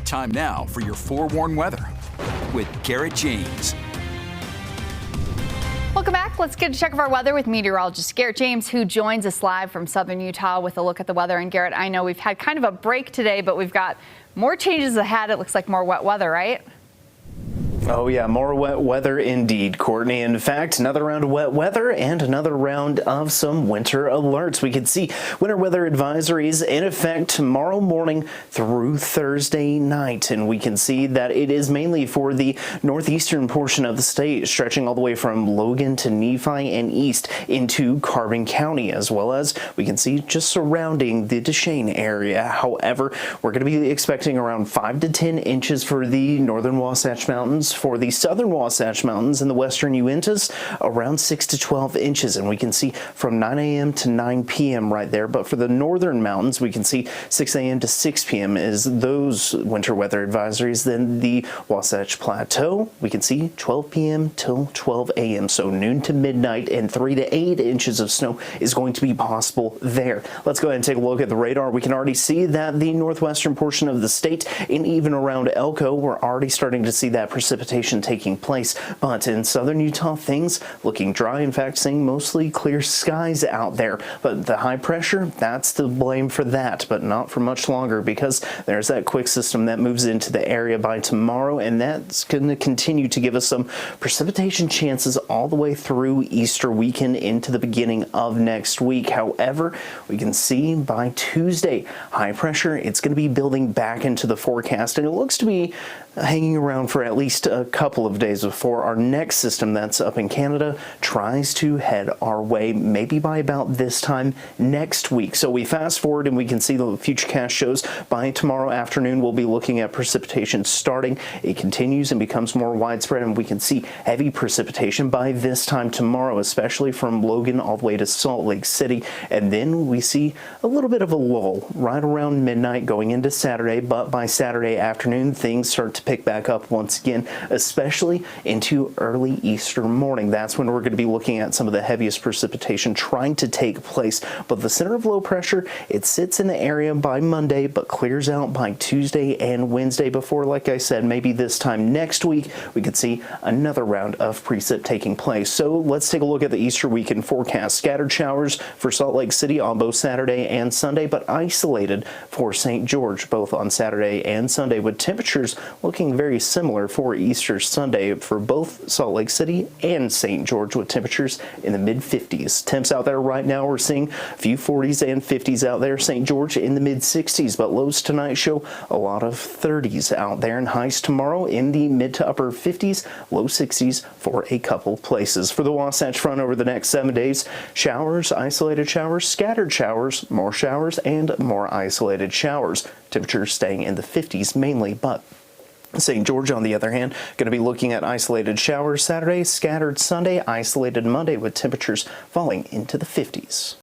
Time now for your forewarned weather with Garrett James. Welcome back. Let's get a check of our weather with meteorologist Garrett James, who joins us live from southern Utah with a look at the weather. And Garrett, I know we've had kind of a break today, but we've got more changes ahead. It looks like more wet weather, right? Oh yeah, more wet weather indeed, Courtney. In fact, another round of wet weather and another round of some winter alerts. We could see winter weather advisories in effect tomorrow morning through Thursday night. And we can see that it is mainly for the northeastern portion of the state, stretching all the way from Logan to Nephi and east into Carbon County, as well as we can see just surrounding the Duchesne area. However, we're going to be expecting around 5 to 10 inches for the northern Wasatch Mountains. For the southern Wasatch Mountains and the western Uintas, around 6 to 12 inches, and we can see from 9 a.m. to 9 p.m. right there. But for the northern mountains, we can see 6 a.m. to 6 p.m. is those winter weather advisories. Then the Wasatch Plateau, we can see 12 p.m. till 12 a.m. So noon to midnight, and 3 to 8 inches of snow is going to be possible there. Let's go ahead and take a look at the radar. We can already see that the northwestern portion of the state and even around Elko, we're already starting to see that precipitation taking place. But in southern Utah, things looking dry. In fact, seeing mostly clear skies out there. But the high pressure, that's to blame for that, but not for much longer, because there's that quick system that moves into the area by tomorrow, and that's going to continue to give us some precipitation chances all the way through Easter weekend into the beginning of next week. However, we can see by Tuesday, high pressure, it's going to be building back into the forecast, and it looks to be hanging around for at least a couple of days before our next system that's up in Canada tries to head our way, maybe by about this time next week. So we fast forward and we can see the Futurecast shows by tomorrow afternoon we'll be looking at precipitation starting. It continues and becomes more widespread, and we can see heavy precipitation by this time tomorrow, especially from Logan all the way to Salt Lake City. And then we see a little bit of a lull right around midnight going into Saturday, but by Saturday afternoon things start to pick back up once again, especially into early Easter morning. That's when we're going to be looking at some of the heaviest precipitation trying to take place. But the center of low pressure, it sits in the area by Monday, but clears out by Tuesday and Wednesday before, like I said, maybe this time next week, we could see another round of precip taking place. So let's take a look at the Easter weekend forecast. Scattered showers for Salt Lake City on both Saturday and Sunday, but isolated for St. George both on Saturday and Sunday, with temperatures looking very similar for Easter Sunday for both Salt Lake City and St. George, with temperatures in the mid-50s. Temps out there right now, we're seeing a few 40s and 50s out there. St. George in the mid-60s, but lows tonight show a lot of 30s out there, and highs tomorrow in the mid to upper 50s, low 60s for a couple places. For the Wasatch Front over the next 7 days, showers, isolated showers, scattered showers, more showers, and more isolated showers. Temperatures staying in the 50s mainly, but St. George, on the other hand, going to be looking at isolated showers Saturday, scattered Sunday, isolated Monday, with temperatures falling into the 50s.